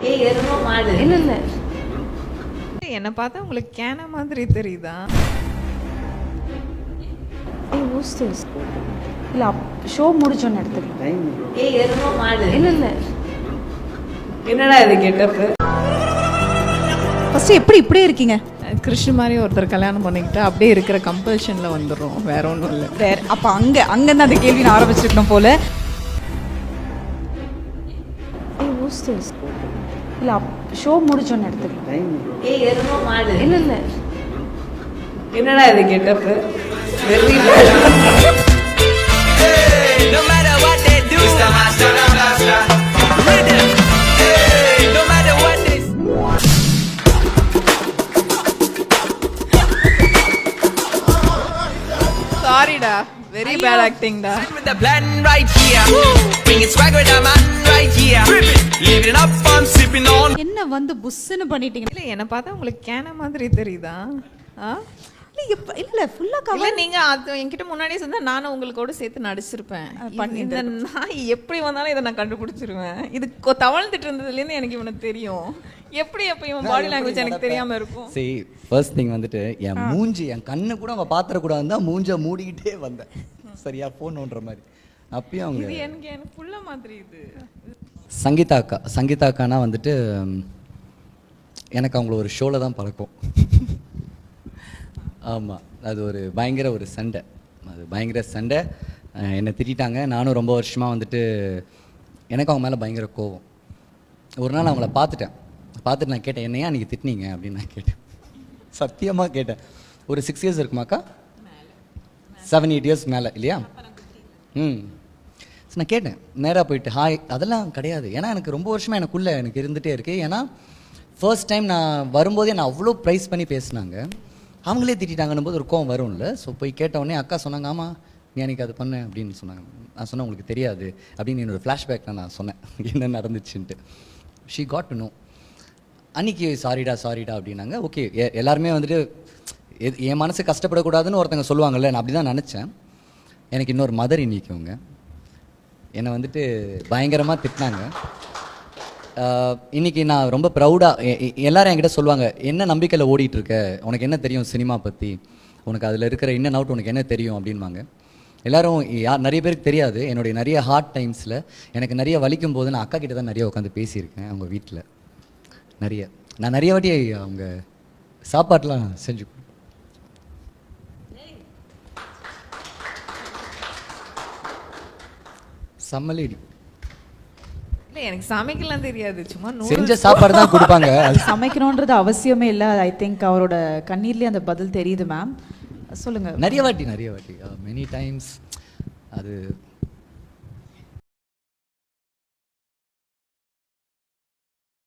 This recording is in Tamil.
ஏய் எருமை மாடு. இல்ல இல்ல என்ன பார்த்தா உங்களுக்கு கேன மாதிரி தெரியுதா? ஏய் ஹோஸ்டஸ் இல்ல ஷோ முடிச்சோன்னு எடுத்துக்கலாம். ஏய் எருமை மாடு. இல்ல இல்ல என்னடா இது கெட்டப்பு? ஃபர்ஸ்ட் எப்படி இப்படியே இருக்கீங்க? கிருஷ்ண மாதிரி ஒருத்தர் கல்யாணம் பண்ணிக்கிட்டு அப்படியே இருக்கிற கம்பல்ஷன்ல வந்துடுறோம், வேற ஒன்றும் இல்லை. வேற அப்ப அங்கேருந்து அந்த கேள்வி நான் ஆரம்பிச்சிருக்கணும் போல. ஏய் ஹோஸ்டஸ் இல்ல ஷோ முடிச்சோன்னு எடுத்துக்கலாம். ஏய் எருமை மாடு. இல்ல இல்ல என்னடா இது getup? Very No matter what they do, it's the master of blaster. Rhythm. Hey, no matter what they சாரிடா, வெரி பேட் ஆக்டிங் டா. with the blend right here. Bring it swag with the man right here. Living it up, I'm sipping on. என்ன வந்து புஸ்ஸுன்னு பண்ணிட்டீங்க? இல்ல என்ன பார்த்தா உங்களுக்கு கேன மாதிரி தெரியுதா? ஆ? இல்ல ஃபுல்லா இல்ல கவர். நீங்க அது என்கிட்ட முன்னாடியே சொன்னா நானும் உங்களோட சேர்த்து நடிச்சிருப்பேன். இந்த நாய் எப்படி வந்தாலும் இதை நான் கண்டுபிடிச்சிருவேன். இது தவழ்ந்துட்டு இருந்ததுல இருந்து எனக்கு இவனுக்கு தெரியும். எப்படி அப்ப இவன் பாடி லாங்குவேஜ் எனக்கு தெரியாம இருக்கும்? சரி, ஃபர்ஸ்ட் திங் வந்துட்டு என் மூஞ்சி, என் கண்ணு கூட அவன் பாத்திரக்கூடாது தான் மூஞ்ச மூடிக்கிட்டே வந்தேன். சரியா ஃபோன் ஓடுற மாதிரி. அப்பயும் அவங்க இது எனக்கு புள்ள மாதிரி இது. சங்கீதா அக்கானா வந்துட்டு எனக்கு அவங்கள ஒரு ஷோவில் தான் பழக்கம். ஆமாம், அது ஒரு பயங்கர சண்டை. என்னை திட்டாங்க. நானும் ரொம்ப வருஷமாக வந்துட்டு எனக்கு அவங்க மேலே பயங்கர கோவம். ஒரு நாள் அவங்கள பார்த்துட்டு நான் கேட்டேன், என்னையா நீங்கள் திட்டினீங்க அப்படின்னு நான் கேட்டேன். சத்தியமாக கேட்டேன். ஒரு 6 years இருக்குமாக்கா? 7-8 years மேலே இல்லையா? நான் கேட்டேன் நேராக போயிட்டு, ஹாய். அதெல்லாம் கிடையாது. ஏன்னா எனக்கு ரொம்ப வருஷமாக எனக்கு இருந்துகிட்டே இருக்குது. ஏன்னா ஃபர்ஸ்ட் டைம் நான் வரும்போதே நான் அவ்வளோ ப்ரைஸ் பண்ணி பேசினாங்க. அவங்களே திட்டாங்கன்னும் போது ஒரு கோவம் வரும்ல. ஸோ போய் கேட்டவுடனே அக்கா சொன்னாங்க, ஆமாம் நீ அன்றைக்கி அது பண்ண அப்படின்னு சொன்னாங்க. நான் சொன்னேன் உங்களுக்கு தெரியாது அப்படின்னு என்னோடய ஃப்ளாஷ்பேக்கில் நான் சொன்னேன் என்ன நடந்துச்சுன்ட்டு. She got to know. அன்றைக்கி சாரிடா அப்படின்னாங்க. ஓகே, எல்லாருமே வந்துட்டு என் மனசு கஷ்டப்படக்கூடாதுன்னு ஒருத்தங்க சொல்லுவாங்கல்ல, நான் அப்படி தான் நினச்சேன். எனக்கு இன்னொரு மதர் இன்னிக்குங்க என்னை வந்துட்டு பயங்கரமாக திட்டினாங்க. இன்றைக்கி நான் ரொம்ப ப்ரௌடாக எல்லோரும் என்கிட்ட சொல்லுவாங்க, என்ன நம்பிக்கையில் ஓடிட்டுருக்க, உனக்கு என்ன தெரியும் சினிமா பற்றி, உனக்கு அதில் இருக்கிற இன் அண்ட் அவுட் உனக்கு என்ன தெரியும் அப்படின்வாங்க. எல்லோரும் நிறைய பேருக்கு தெரியாது. என்னுடைய நிறைய ஹார்ட் டைம்ஸில் எனக்கு நிறைய வலிக்கும் போது நான் அக்கா கிட்ட தான் நிறைய உட்காந்து பேசியிருக்கேன். அவங்க வீட்டில் நான் நிறைய வாட்டி அவங்க சாப்பாட்டெலாம் செஞ்சு சம்மலேடி. இல்ல எனக்கு சமைக்கலாம் தெரியாது, சும்மா செஞ்ச சாப்பாடு தான் கொடுப்பாங்க. சமைக்கணுன்றது அவசியமே இல்லை. ஐ திங்க் அவரோட கண்ணீர்லேயே அந்த பதில் தெரியுது மேம். சொல்லுங்க. நிறைய வாட்டி மெனி டைம்ஸ் அது